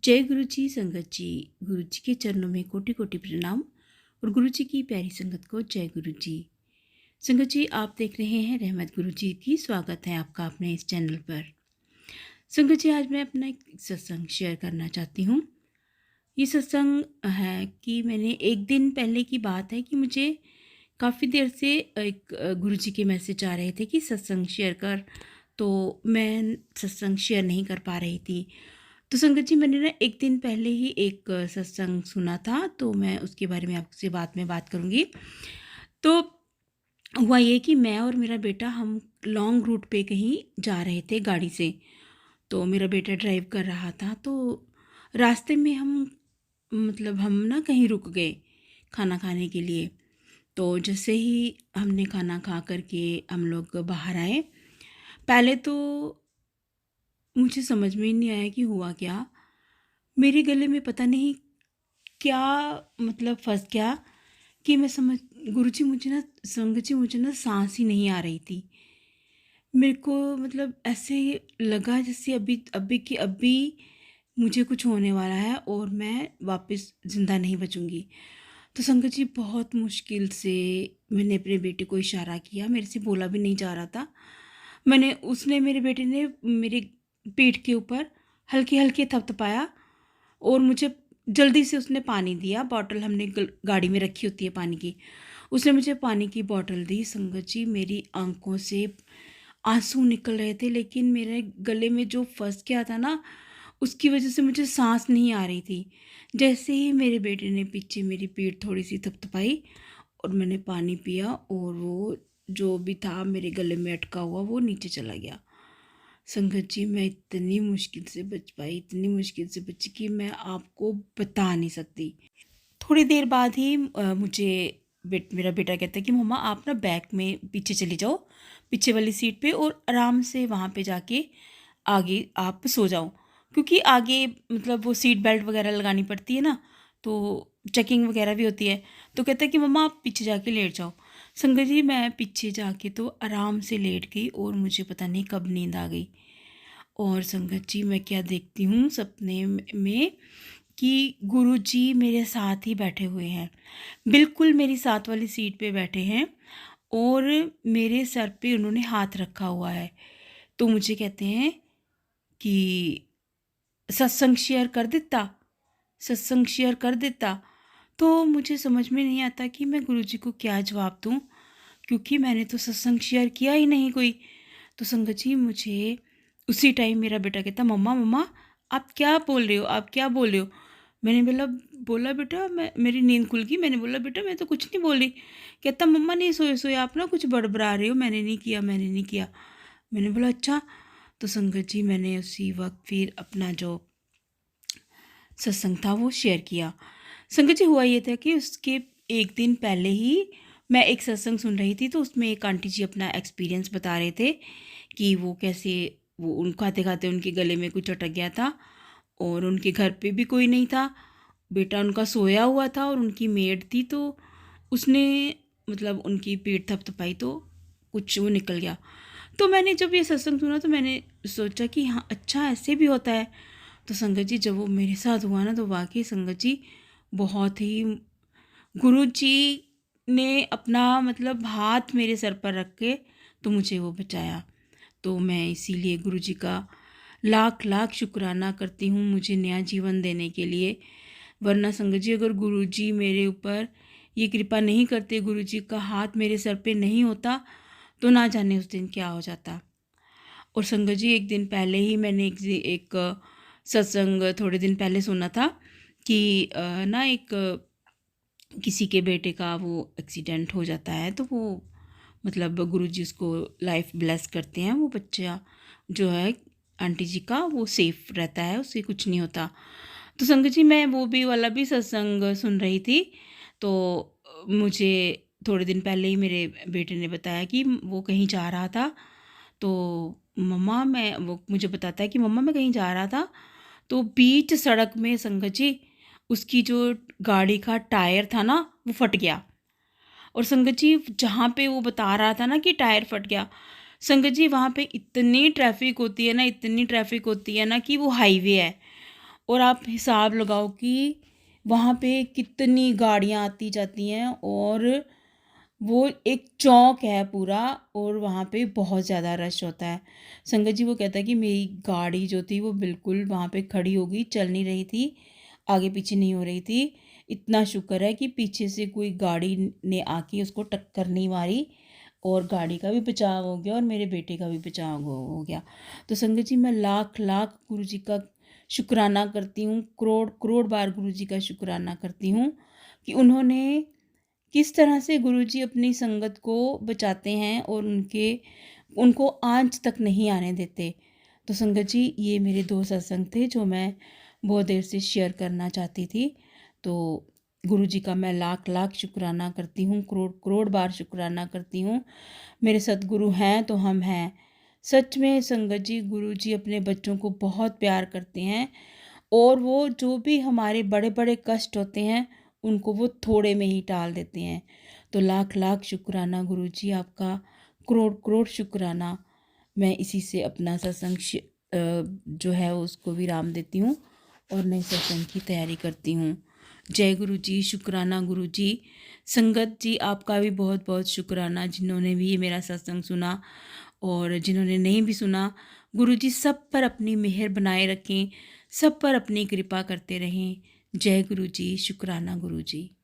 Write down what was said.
जय गुरु जी संगत जी। गुरु जी के चरणों में कोटि कोटि प्रणाम और गुरु जी की प्यारी संगत को जय गुरु जी। संगत जी, आप देख रहे हैं रहमत गुरु जी की। स्वागत है आपका अपने इस चैनल पर। संगत जी, आज मैं अपना एक सत्संग शेयर करना चाहती हूँ। ये सत्संग है कि मैंने एक दिन पहले की बात है कि मुझे काफ़ी देर से एक गुरु जी के मैसेज आ रहे थे कि सत्संग शेयर कर, तो मैं सत्संग शेयर नहीं कर पा रही थी। तो संगत जी, मैंने ना एक दिन पहले ही एक सत्संग सुना था, तो मैं उसके बारे में आपसे बाद में बात करूँगी। तो हुआ ये कि मैं और मेरा बेटा हम लॉन्ग रूट पे कहीं जा रहे थे गाड़ी से। तो मेरा बेटा ड्राइव कर रहा था, तो रास्ते में हम ना कहीं रुक गए खाना खाने के लिए। तो जैसे ही हमने खाना खा कर के हम लोग बाहर आए, पहले तो मुझे समझ में ही नहीं आया कि हुआ क्या। मेरे गले में पता नहीं क्या फंस गया कि मैं समझ गुरुजी, मुझे ना संगत जी, मुझे ना सांस ही नहीं आ रही थी। मेरे को ऐसे लगा जैसे अभी अभी कि अभी मुझे कुछ होने वाला है और मैं वापस ज़िंदा नहीं बचूंगी। तो संगत जी, बहुत मुश्किल से मैंने अपने बेटे को इशारा किया, मेरे से बोला भी नहीं जा रहा था। मेरे बेटे ने मेरे पीठ के ऊपर हल्के हल्के थपथपाया और मुझे जल्दी से उसने पानी दिया। बॉटल हमने गाड़ी में रखी होती है पानी की, उसने मुझे पानी की बॉटल दी। संगत जी, मेरी आंखों से आंसू निकल रहे थे, लेकिन मेरे गले में जो फंस गया था ना, उसकी वजह से मुझे सांस नहीं आ रही थी। जैसे ही मेरे बेटे ने पीछे मेरी पीठ थोड़ी सी थपथपाई और मैंने पानी पिया, और वो जो भी था मेरे गले में अटका हुआ वो नीचे चला गया। संगत जी, मैं इतनी मुश्किल से बच पाई, इतनी मुश्किल से बची कि मैं आपको बता नहीं सकती। थोड़ी देर बाद ही मुझे मेरा बेटा कहता है कि मम्मा, आप ना बैक में पीछे चली जाओ, पीछे वाली सीट पे, और आराम से वहाँ पे जाके आगे आप सो जाओ, क्योंकि आगे वो सीट बेल्ट वगैरह लगानी पड़ती है ना, तो चेकिंग वगैरह भी होती है। तो कहता है कि मम्मा, आप पीछे जाके लेट जाओ। संगत जी, मैं पीछे जाके तो आराम से लेट गई और मुझे पता नहीं कब नींद आ गई। और संगत जी, मैं क्या देखती हूँ सपने में कि गुरुजी मेरे साथ ही बैठे हुए हैं, बिल्कुल मेरी साथ वाली सीट पे बैठे हैं, और मेरे सर पे उन्होंने हाथ रखा हुआ है। तो मुझे कहते हैं कि सत्संग शेयर कर देता, सत्संग शेयर कर देता। तो मुझे समझ में नहीं आता कि मैं गुरुजी को क्या जवाब दूँ, क्योंकि मैंने तो सत्संग शेयर किया ही नहीं कोई। तो संगत जी, मुझे उसी टाइम मेरा बेटा कहता, मम्मा मम्मा, आप क्या बोल रहे हो, आप क्या बोल रहे हो। मैंने बोला बेटा, मैं मेरी नींद खुल गई। मैंने बोला बेटा, मैं तो कुछ नहीं बोली। कहता, मम्मा नहीं सोए सोए आप ना कुछ बड़बड़ा रहे हो, मैंने नहीं किया, मैंने नहीं किया। मैंने बोला अच्छा। तो संगत जी, मैंने उसी वक्त फिर अपना जो सत्संग था वो शेयर किया। संगत जी, हुआ ये था कि उसके एक दिन पहले ही मैं एक सत्संग सुन रही थी, तो उसमें एक आंटी जी अपना एक्सपीरियंस बता रहे थे कि वो कैसे, वो उन खाते खाते उनके गले में कुछ अटक गया था और उनके घर पे भी कोई नहीं था। बेटा उनका सोया हुआ था और उनकी मेड थी, तो उसने उनकी पीठ थपथपाई तो कुछ वो निकल गया। तो मैंने जब ये सत्संग सुना तो मैंने सोचा कि हाँ, अच्छा ऐसे भी होता है। तो संगत जी, जब वो मेरे साथ हुआ ना, तो वाकई संगत जी, बहुत ही गुरु जी ने अपना हाथ मेरे सर पर रख के तो मुझे वो बचाया। तो मैं इसीलिए गुरु जी का लाख लाख शुक्राना करती हूँ मुझे नया जीवन देने के लिए। वरना संगत जी, अगर गुरु जी मेरे ऊपर ये कृपा नहीं करते, गुरु जी का हाथ मेरे सर पे नहीं होता, तो ना जाने उस दिन क्या हो जाता। और संगत जी, एक दिन पहले ही मैंने एक सत्संग थोड़े दिन पहले सुना था कि ना एक किसी के बेटे का वो एक्सीडेंट हो जाता है, तो वो गुरुजी उसको लाइफ ब्लेस करते हैं। वो बच्चा जो है आंटी जी का, वो सेफ रहता है, उससे कुछ नहीं होता। तो संगत जी, मैं वो भी वाला भी सत्संग सुन रही थी। तो मुझे थोड़े दिन पहले ही मेरे बेटे ने बताया कि वो कहीं जा रहा था। तो मम्मा, मैं वो मुझे बताता है कि मम्मा, मैं कहीं जा रहा था, तो बीच सड़क में संगत जी, उसकी जो गाड़ी का टायर था ना, वो फट गया। और संगत जी, जहाँ पे वो बता रहा था ना कि टायर फट गया, संगत जी, वहाँ पे इतनी ट्रैफिक होती है ना, इतनी ट्रैफिक होती है ना कि वो हाईवे है, और आप हिसाब लगाओ कि वहाँ पे कितनी गाड़ियाँ आती जाती हैं, और वो एक चौक है पूरा, और वहाँ पे बहुत ज़्यादा रश होता है। संगत जी, वो कहता है कि मेरी गाड़ी जो थी वो बिल्कुल वहाँ पे खड़ी हो गई, चल नहीं रही थी, आगे पीछे नहीं हो रही थी। इतना शुक्र है कि पीछे से कोई गाड़ी ने आके उसको टक्कर नहीं मारी, और गाड़ी का भी बचाव हो गया और मेरे बेटे का भी बचाव हो गया। तो संगत जी, मैं लाख लाख गुरु जी का शुक्राना करती हूँ, करोड़ करोड़ बार गुरु जी का शुक्राना करती हूँ कि उन्होंने किस तरह से गुरुजी अपनी संगत को बचाते हैं और उनको आँच तक नहीं आने देते। तो संगत जी, ये मेरे 2 सत्संग थे जो मैं बहुत देर से शेयर करना चाहती थी। तो गुरुजी का मैं लाख लाख शुक्राना करती हूँ, करोड़ करोड़ बार शुक्राना करती हूँ। मेरे सद्गुरु हैं तो हम हैं। सच में संगत जी, गुरुजी अपने बच्चों को बहुत प्यार करते हैं, और वो जो भी हमारे बड़े-बड़े कष्ट होते हैं, उनको वो थोड़े में ही टाल देते हैं। तो लाख लाख शुक्राना गुरुजी आपका, करोड़ करोड़ शुक्राना। मैं इसी से अपना सत्संग जो है उसको विराम देती हूँ और नए सत्संग की तैयारी करती हूँ। जय गुरु जी, शुक्राना गुरु जी। संगत जी, आपका भी बहुत बहुत शुक्राना, जिन्होंने भी ये मेरा सत्संग सुना, और जिन्होंने नहीं भी सुना। गुरु जी सब पर अपनी मेहर बनाए रखें, सब पर अपनी कृपा करते रहें। जय गुरु जी, शुक्राना गुरु जी।